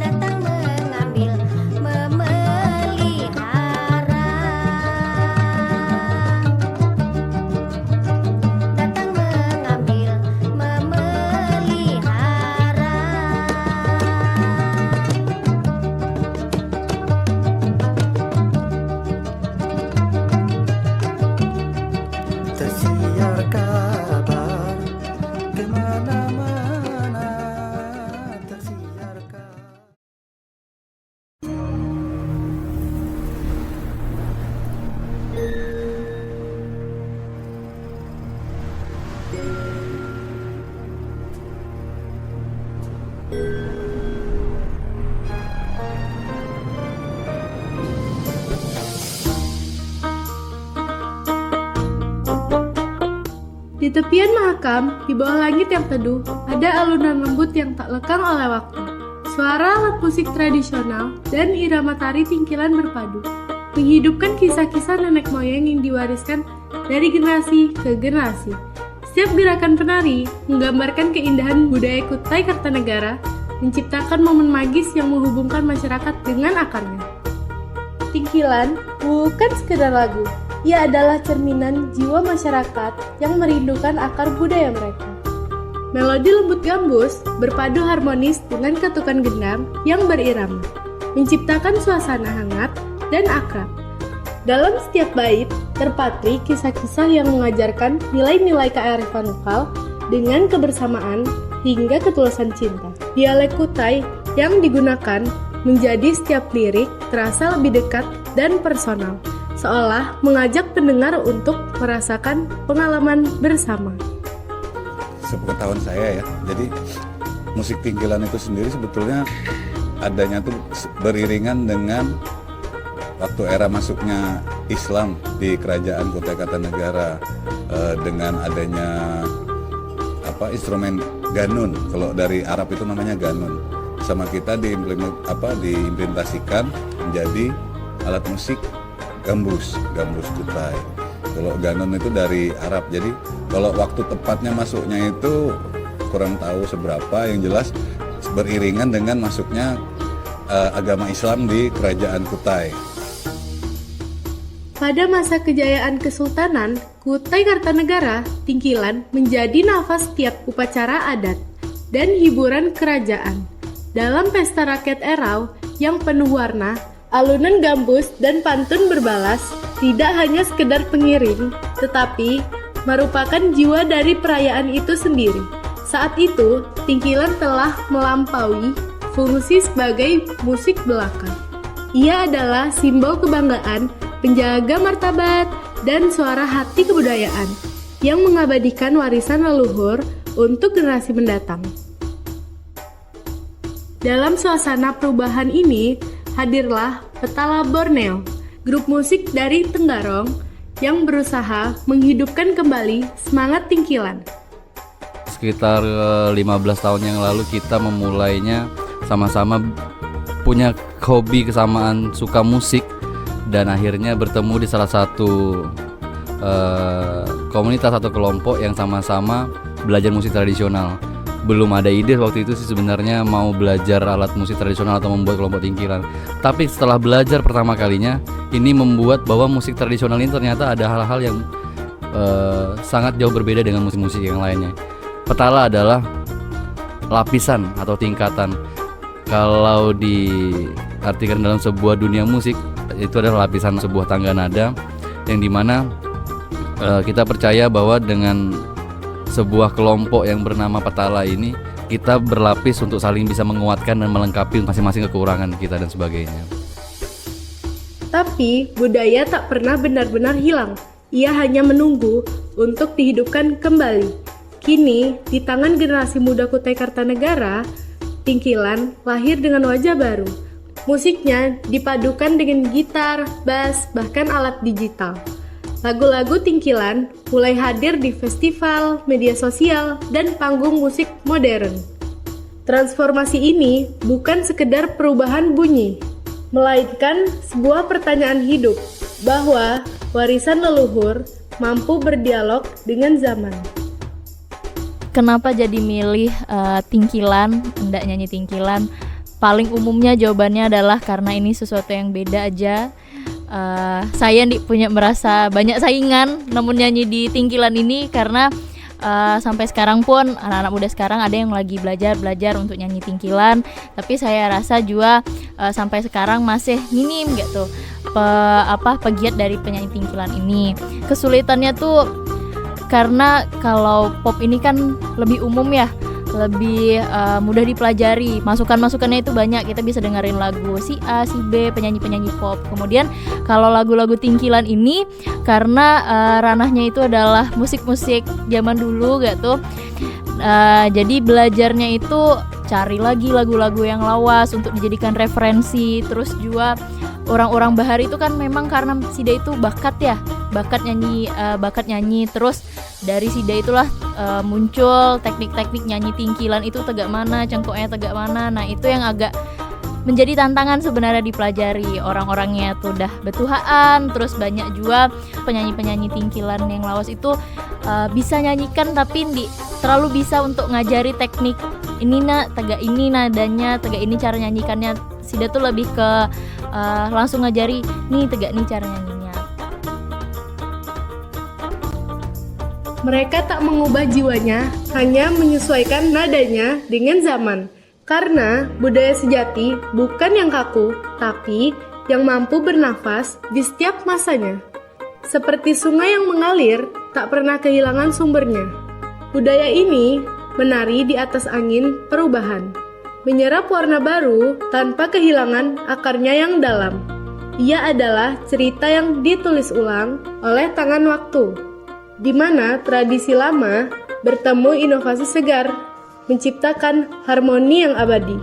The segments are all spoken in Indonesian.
Datang mengambil, memelihara. Datang mengambil, memelihara. Tersiar kabar kemana-mana, tersiar kabar. Di tepian Mahakam, di bawah langit yang teduh, ada alunan lembut yang tak lekang oleh waktu. Suara alat musik tradisional dan irama tari tingkilan berpadu, menghidupkan kisah-kisah nenek moyang yang diwariskan dari generasi ke generasi. Setiap gerakan penari menggambarkan keindahan budaya Kutai Kartanegara, menciptakan momen magis yang menghubungkan masyarakat dengan akarnya. Tingkilan bukan sekedar lagu, ia adalah cerminan jiwa masyarakat yang merindukan akar budaya mereka. Melodi lembut gambus berpadu harmonis dengan ketukan gendang yang berirama, menciptakan suasana hangat dan akrab. Dalam setiap bait, terpatri kisah-kisah yang mengajarkan nilai-nilai kearifan lokal dengan kebersamaan hingga ketulusan cinta. Dialek Kutai yang digunakan menjadi setiap lirik terasa lebih dekat dan personal, seolah mengajak pendengar untuk merasakan pengalaman bersama. Sepengetahuan saya ya, jadi musik tingkilan itu sendiri sebetulnya adanya tuh beriringan dengan waktu era masuknya Islam di kerajaan Kutai Kartanegara, dengan adanya instrumen ganun. Kalau dari Arab itu namanya ganun. Sama kita diimplementasikan menjadi alat musik gambus Kutai. Kalau ganun itu dari Arab. Jadi kalau waktu tepatnya masuknya itu kurang tahu seberapa, yang jelas beriringan dengan masuknya agama Islam di kerajaan Kutai. Pada masa kejayaan Kesultanan Kutai Kartanegara, tingkilan menjadi nafas setiap upacara adat dan hiburan kerajaan. Dalam pesta rakyat Erau yang penuh warna, alunan gambus dan pantun berbalas tidak hanya sekedar pengiring, tetapi merupakan jiwa dari perayaan itu sendiri. Saat itu, tingkilan telah melampaui fungsi sebagai musik belaka. Ia adalah simbol kebanggaan, penjaga martabat, dan suara hati kebudayaan yang mengabadikan warisan leluhur untuk generasi mendatang. Dalam suasana perubahan ini, hadirlah Petala Borneo, grup musik dari Tenggarong yang berusaha menghidupkan kembali semangat tingkilan. Sekitar 15 tahun yang lalu kita memulainya sama-sama punya hobi kesamaan suka musik, dan akhirnya bertemu di salah satu komunitas atau kelompok yang sama-sama belajar musik tradisional. Belum ada ide waktu itu sih sebenarnya mau belajar alat musik tradisional atau membuat kelompok tingkilan. Tapi setelah belajar pertama kalinya, ini membuat bahwa musik tradisional ini ternyata ada hal-hal yang sangat jauh berbeda dengan musik-musik yang lainnya. Petala adalah lapisan atau tingkatan. Kalau diartikan dalam sebuah dunia musik, itu adalah lapisan sebuah tangga nada yang dimana kita percaya bahwa dengan sebuah kelompok yang bernama Petala ini, kita berlapis untuk saling bisa menguatkan dan melengkapi masing-masing kekurangan kita dan sebagainya. Tapi budaya tak pernah benar-benar hilang. Ia hanya menunggu untuk dihidupkan kembali. Kini, di tangan generasi muda Kutai Kartanegara, tingkilan lahir dengan wajah baru. Musiknya dipadukan dengan gitar, bass, bahkan alat digital. Lagu-lagu tingkilan mulai hadir di festival, media sosial, dan panggung musik modern. Transformasi ini bukan sekedar perubahan bunyi, melainkan sebuah pertanyaan hidup bahwa warisan leluhur mampu berdialog dengan zaman. Kenapa jadi milih tingkilan, hendak nyanyi tingkilan? Paling umumnya jawabannya adalah karena ini sesuatu yang beda aja. Saya punya merasa banyak saingan namun nyanyi di tingkilan ini karena sampai sekarang pun anak-anak muda sekarang ada yang lagi belajar untuk nyanyi tingkilan, tapi saya rasa juga sampai sekarang masih minim gitu pegiat dari penyanyi tingkilan ini. Kesulitannya tuh karena kalau pop ini kan lebih umum ya, lebih mudah dipelajari, masukannya itu banyak, kita bisa dengerin lagu si A, si B, penyanyi-penyanyi pop. Kemudian kalau lagu-lagu tingkilan ini karena ranahnya itu adalah musik-musik zaman dulu gitu, jadi belajarnya itu cari lagi lagu-lagu yang lawas untuk dijadikan referensi. Terus juga orang-orang Bahar itu kan memang karena Sida itu bakat nyanyi, terus dari Sida itulah muncul teknik-teknik nyanyi tingkilan itu tegak mana, cengkoknya tegak mana. Nah itu yang agak menjadi tantangan sebenarnya dipelajari. Orang-orangnya tuh udah betuhaan, terus banyak juga penyanyi-penyanyi tingkilan yang lawas itu bisa nyanyikan tapi terlalu bisa untuk ngajari teknik ini tegak ini nadanya, tegak ini cara nyanyikannya. Sida tuh lebih ke langsung ngajari nih tegak nih cara nyanyinya. Mereka tak mengubah jiwanya, hanya menyesuaikan nadanya dengan zaman. Karena budaya sejati bukan yang kaku, tapi yang mampu bernafas di setiap masanya. Seperti sungai yang mengalir, tak pernah kehilangan sumbernya. Budaya ini menari di atas angin perubahan, menyerap warna baru tanpa kehilangan akarnya yang dalam. Ia adalah cerita yang ditulis ulang oleh tangan waktu, di mana tradisi lama bertemu inovasi segar, menciptakan harmoni yang abadi.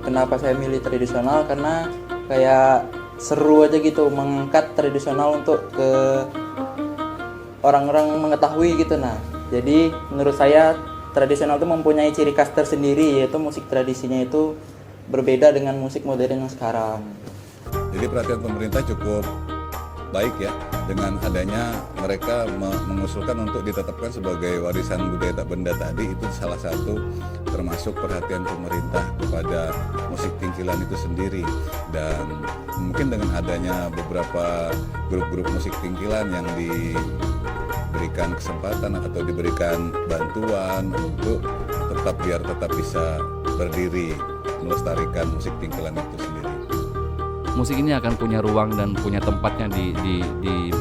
Kenapa saya milih tradisional? Karena kayak seru aja gitu mengangkat tradisional untuk ke orang-orang mengetahui gitu. Nah, jadi menurut saya tradisional itu mempunyai ciri khas tersendiri, yaitu musik tradisinya itu berbeda dengan musik modern yang sekarang. Jadi perhatian pemerintah cukup baik ya dengan adanya mereka mengusulkan untuk ditetapkan sebagai warisan budaya tak benda tadi. Itu salah satu termasuk perhatian pemerintah kepada musik tingkilan itu sendiri. Dan mungkin dengan adanya beberapa grup-grup musik tingkilan yang diberikan kesempatan atau diberikan bantuan untuk tetap bisa berdiri melestarikan musik tingkilan itu sendiri. Musik ini akan punya ruang dan punya tempatnya di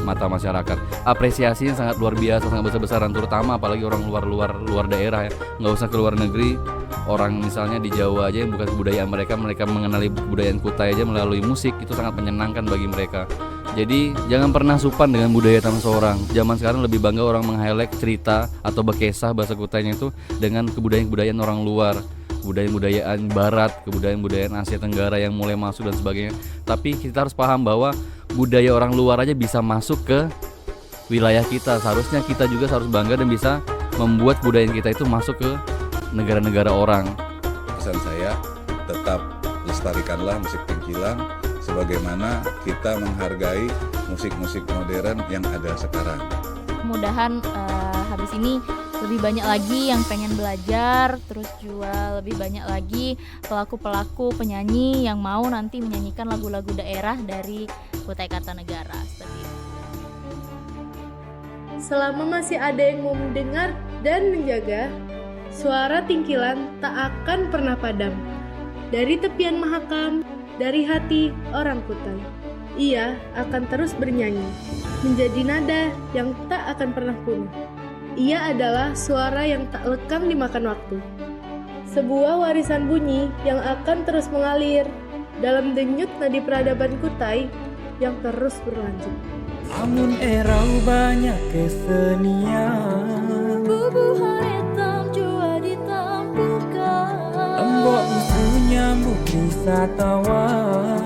mata masyarakat. Apresiasinya sangat luar biasa, sangat besar-besaran, terutama apalagi orang luar daerah ya. Nggak usah ke luar negeri, orang misalnya di Jawa aja yang bukan kebudayaan mereka mengenali kebudayaan Kutai aja melalui musik, itu sangat menyenangkan bagi mereka. Jadi jangan pernah supan dengan budaya tanah seorang. Zaman sekarang lebih bangga orang meng-highlight cerita atau bekesah bahasa Kutainya itu dengan kebudayaan orang luar, kebudayaan barat, kebudayaan Asia Tenggara yang mulai masuk dan sebagainya. Tapi kita harus paham bahwa budaya orang luar aja bisa masuk ke wilayah kita. Seharusnya kita juga harus bangga dan bisa membuat budaya kita itu masuk ke negara-negara orang. Pesan saya, tetap lestarikanlah musik tingkilan sebagaimana kita menghargai musik-musik modern yang ada sekarang. Mudahan habis ini lebih banyak lagi yang pengen belajar, terus juga lebih banyak lagi pelaku-pelaku penyanyi yang mau nanti menyanyikan lagu-lagu daerah dari Kutai Kartanegara seperti itu. Selama masih ada yang mau mendengar dan menjaga, suara tingkilan tak akan pernah padam. Dari tepian Mahakam, dari hati orang Kutai, ia akan terus bernyanyi, menjadi nada yang tak akan pernah punah. Ia adalah suara yang tak lekang dimakan waktu. Sebuah warisan bunyi yang akan terus mengalir dalam denyut nadi peradaban Kutai yang terus berlanjut. Amun erau banyak kesenian, Bubuhan hitam jua ditampukan, embok musuh nyambut wisatawan.